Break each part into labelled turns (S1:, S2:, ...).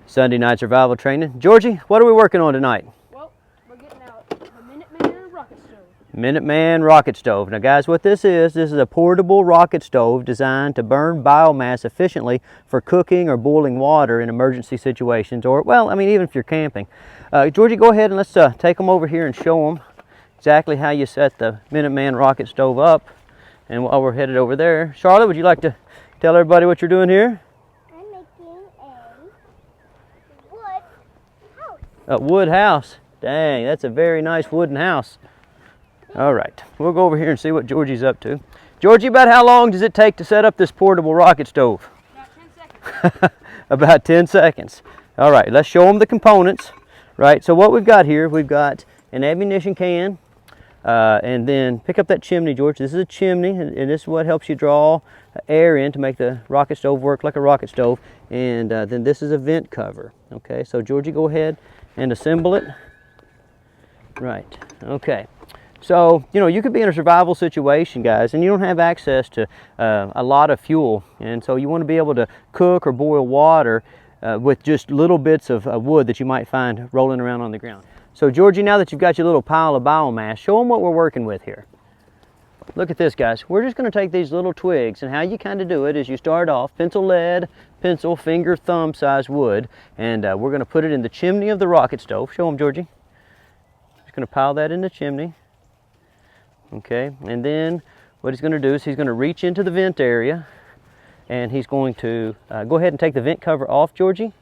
S1: Sunday night survival training. Georgie, what are we working on tonight?
S2: Well, we're getting out the MinuteMan Rocket Stove.
S1: MinuteMan Rocket Stove. Now guys, what this is a portable rocket stove designed to burn biomass efficiently for cooking or boiling water in emergency situations, or, well, I mean, even if you're camping. Georgie, go ahead and let's take them over here and show them exactly how you set the MinuteMan Rocket Stove up. And while we're headed over there, Charlotte, would you like to tell everybody what you're doing here?
S3: I'm making a wood house.
S1: A wood house. Dang, that's a very nice wooden house. All right, we'll go over here and see what Georgie's up to. Georgie, about how long does it take to set up this portable rocket stove?
S2: About 10 seconds.
S1: About 10 seconds. All right, let's show them the components. Right, so what we've got here, we've got an ammunition can, and then pick up that chimney, George. This is a chimney, and this is what helps you draw air in to make the rocket stove work like a rocket stove. And then this is a vent cover. Okay, so Georgie, go ahead and assemble it. Right, okay. So, you know, you could be in a survival situation, guys, and you don't have access to a lot of fuel. And so you want to be able to cook or boil water with just little bits of wood that you might find rolling around on the ground. So, Georgie, now that you've got your little pile of biomass, show them what we're working with here. Look at this, guys. We're just going to take these little twigs, and how you kind of do it is you start off pencil lead, pencil, finger, thumb size wood, and we're going to put it in the chimney of the rocket stove. Show them, Georgie. Just going to pile that in the chimney. Okay, and then what he's going to do is he's going to reach into the vent area, and he's going to go ahead and take the vent cover off, Georgie,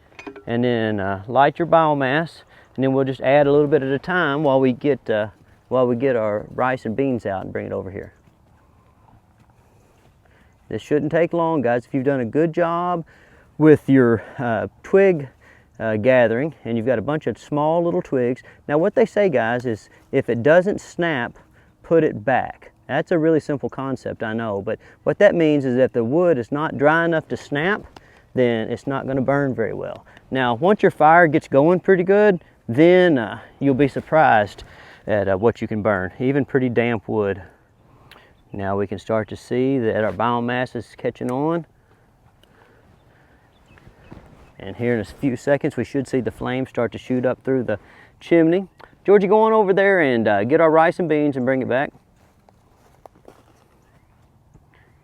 S1: and then light your biomass, and then we'll just add a little bit at a time while we get our rice and beans out and bring it over here. This shouldn't take long, guys. If you've done a good job with your twig gathering, and you've got a bunch of small little twigs. Now what they say, guys, is if it doesn't snap, put it back. That's a really simple concept, I know, but what that means is that the wood is not dry enough to snap, then it's not going to burn very well. Now, once your fire gets going pretty good, then you'll be surprised at what you can burn, even pretty damp wood. Now we can start to see that our biomass is catching on. And here in a few seconds, we should see the flames start to shoot up through the chimney. Georgie, go on over there and get our rice and beans and bring it back.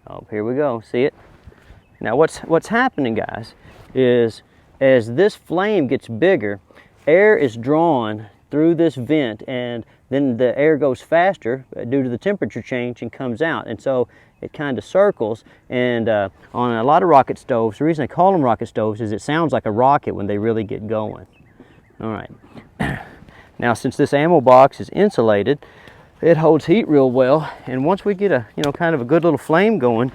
S1: Oh, here we go. See it? Now what's happening, guys, is as this flame gets bigger, air is drawn through this vent, and then the air goes faster due to the temperature change and comes out. And so it kind of circles, and on a lot of rocket stoves, the reason they call them rocket stoves is it sounds like a rocket when they really get going. All right. Now, since this ammo box is insulated, it holds heat real well, and once we get a, you know, kind of a good little flame going,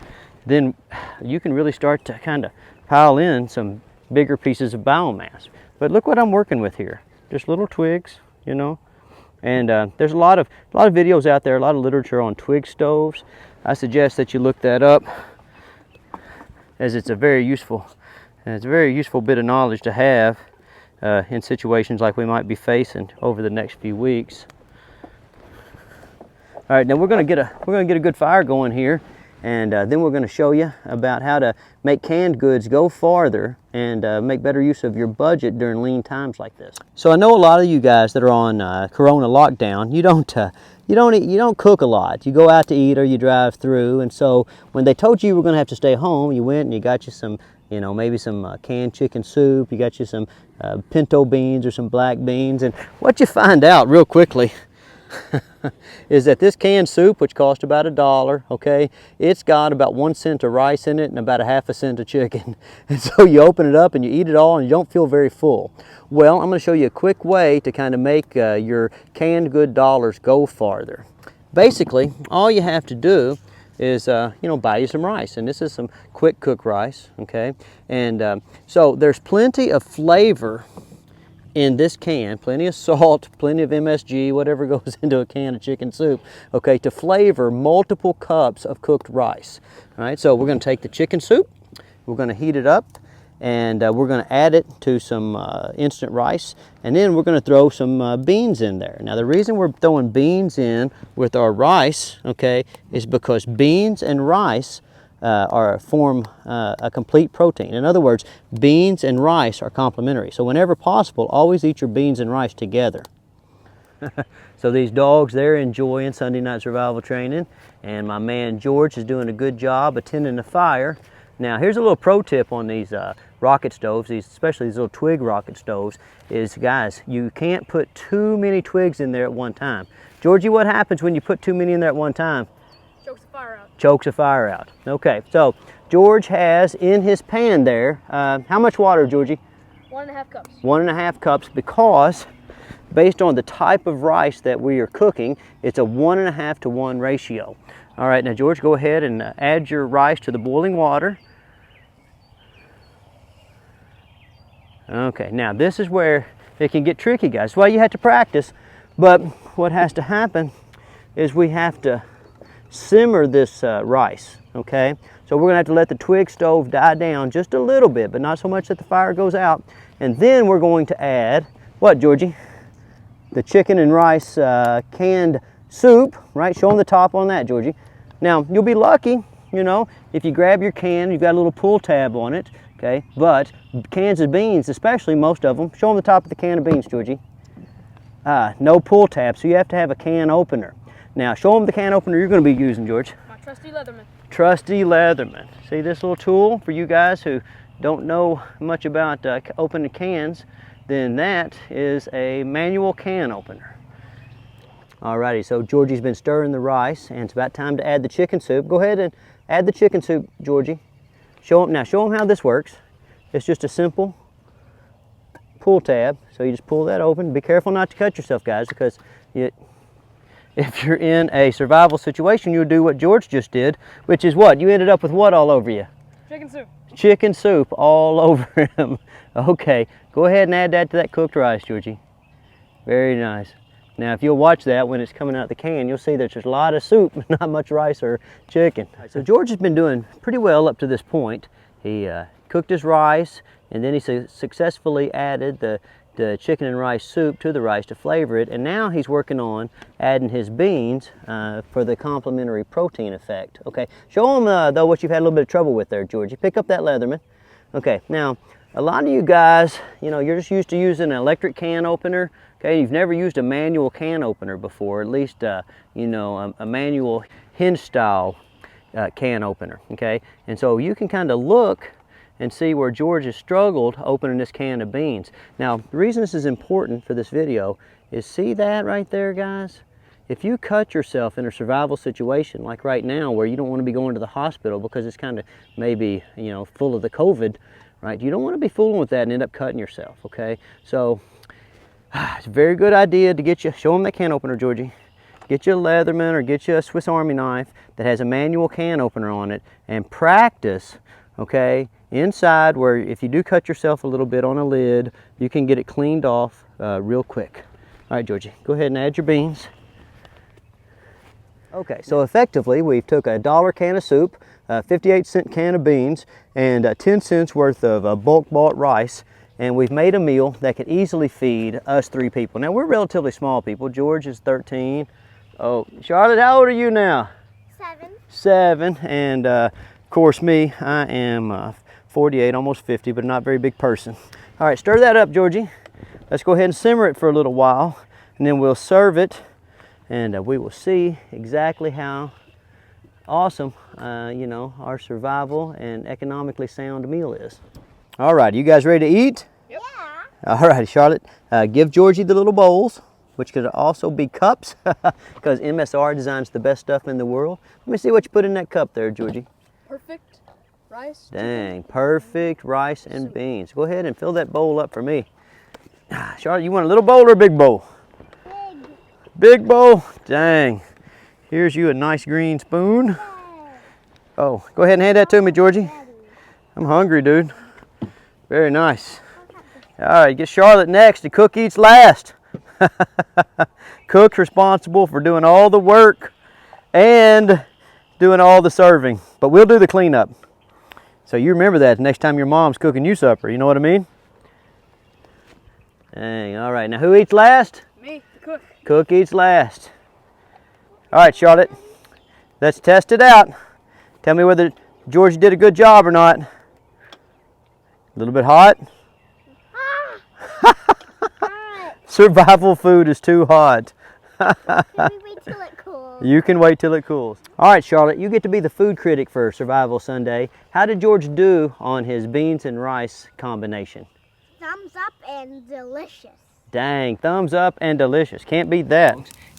S1: then you can really start to kind of pile in some bigger pieces of biomass. But look what I'm working with here. Just little twigs, you know, and there's a lot of videos out there, a lot of literature on twig stoves. I suggest that you look that up, as it's a very useful bit of knowledge to have in situations like we might be facing over the next few weeks. All right, now we're going to get a good fire going here, and then we're going to show you about how to make canned goods go farther and make better use of your budget during lean times like this. So I know a lot of you guys that are on Corona lockdown, you don't cook a lot. You go out to eat or you drive through, and so when they told you were going to have to stay home, you went and you got you some, you know, maybe some canned chicken soup, you got you some pinto beans or some black beans, and what you find out real quickly is that this canned soup, which cost about $1, okay, it's got about 1 cent of rice in it and about 1/2 cent of chicken. And so you open it up and you eat it all and you don't feel very full. Well, I'm going to show you a quick way to kind of make your canned good dollars go farther. Basically, all you have to do is you know, buy you some rice, and this is some quick cook rice, okay, and so there's plenty of flavor in this can, plenty of salt, plenty of MSG, whatever goes into a can of chicken soup, okay, to flavor multiple cups of cooked rice. All right, so we're going to take the chicken soup, we're going to heat it up, and we're going to add it to some instant rice, and then we're going to throw some beans in there. Now the reason we're throwing beans in with our rice, okay, is because beans and rice form a complete protein. In other words, beans and rice are complementary. So whenever possible, always eat your beans and rice together. So these dogs, they're enjoying Sunday night survival training, and my man George is doing a good job attending the fire. Now here's a little pro tip on these rocket stoves, especially these little twig rocket stoves, is guys, you can't put too many twigs in there at one time. Georgie, what happens when you put too many in there at one time?
S2: Chokes the fire out.
S1: Chokes the fire out. Okay, so George has in his pan there, how much water, Georgie?
S2: 1.5 cups.
S1: 1.5 cups, because based on the type of rice that we are cooking, it's a 1.5 to 1 ratio. All right, now George, go ahead and add your rice to the boiling water. Okay, now this is where it can get tricky, guys. That's why you have to practice. But what has to happen is we have to simmer this rice, okay? So we're gonna have to let the twig stove die down just a little bit, but not so much that the fire goes out. And then we're going to add, what, Georgie? The chicken and rice canned soup, right? Show them the top on that, Georgie. Now, you'll be lucky, you know, if you grab your can, you've got a little pull tab on it, okay? But cans of beans, especially most of them, show them the top of the can of beans, Georgie. No pull tab, so you have to have a can opener. Now, show them the can opener you're going to be using, George.
S2: My trusty Leatherman.
S1: Trusty Leatherman. See this little tool for you guys who don't know much about opening cans? Then that is a manual can opener. Alrighty, so Georgie's been stirring the rice, and it's about time to add the chicken soup. Go ahead and add the chicken soup, Georgie. Show them how this works. It's just a simple pull tab. So you just pull that open. Be careful not to cut yourself, guys, because if you're in a survival situation, you'll do what George just did, which is what? You ended up with what all over you?
S2: Chicken soup.
S1: Chicken soup all over him. Okay, go ahead and add that to that cooked rice, Georgie. Very nice. Now, if you'll watch that when it's coming out of the can, you'll see there's just a lot of soup, not much rice or chicken. So George has been doing pretty well up to this point. He cooked his rice, and then he successfully added the chicken and rice soup to the rice to flavor it, and now he's working on adding his beans for the complementary protein effect. Okay, show him though what you've had a little bit of trouble with there, Georgie. Pick up that Leatherman. Okay, now a lot of you guys, you know, you're just used to using an electric can opener. Okay, you've never used a manual can opener before, at least you know, a manual hinge style can opener. Okay, and so you can kind of look and see where George has struggled opening this can of beans. Now, the reason this is important for this video is, see that right there, guys? If you cut yourself in a survival situation like right now, where you don't want to be going to the hospital because it's kind of maybe, you know, full of the COVID, right? You don't want to be fooling with that and end up cutting yourself, okay? So it's a very good idea to get you, show them that can opener, Georgie. Get you a Leatherman or get you a Swiss Army knife that has a manual can opener on it, and practice, okay, inside, where if you do cut yourself a little bit on a lid, you can get it cleaned off real quick. All right, Georgie, go ahead and add your beans. Okay, so effectively we've took a $1 can of soup, a 58-cent can of beans, and 10 cents worth of bulk bought rice, and we've made a meal that could easily feed us 3 people. Now, we're relatively small people. George is 13. Oh, Charlotte, how old are you now?
S3: 7.
S1: 7, and of course me, I am 48, almost 50, but not a very big person. All right, stir that up, Georgie. Let's go ahead and simmer it for a little while, and then we'll serve it, and we will see exactly how awesome, you know, our survival and economically sound meal is. All right, you guys ready to eat?
S3: Yeah.
S1: All right, Charlotte, give Georgie the little bowls, which could also be cups, because MSR designs the best stuff in the world. Let me see what you put in that cup there, Georgie.
S2: Perfect rice.
S1: Dang, perfect rice and beans. Go ahead and fill that bowl up for me. Charlotte, you want a little bowl or a big bowl?
S3: Big.
S1: Big bowl? Dang. Here's you a nice green spoon. Oh, go ahead and hand that to me, Georgie. I'm hungry, dude. Very nice. All right, get Charlotte next. The cook eats last. Cook's responsible for doing all the work and doing all the serving, but we'll do the cleanup. So you remember that next time your mom's cooking you supper, you know what I mean? Dang, all right, now who eats last?
S2: Me, the cook.
S1: Cook eats last. All right, Charlotte, let's test it out. Tell me whether George did a good job or not? A little bit hot?
S3: Hot.
S1: Survival food is too hot.
S3: Can we wait till it cools?
S1: You can wait till it cools. All right, Charlotte, you get to be the food critic for Survival Sunday. How did George do on his beans and rice combination?
S3: Thumbs up and delicious.
S1: Dang, thumbs up and delicious. Can't beat that.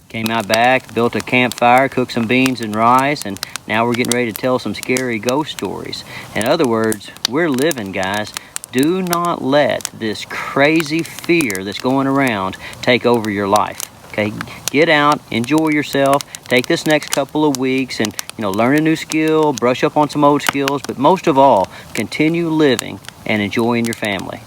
S1: Came out back, built a campfire, cooked some beans and rice, and now we're getting ready to tell some scary ghost stories. In other words, we're living, guys. Do not let this crazy fear that's going around take over your life. Okay, get out, enjoy yourself, take this next couple of weeks and, learn a new skill, brush up on some old skills, but most of all, continue living and enjoying your family.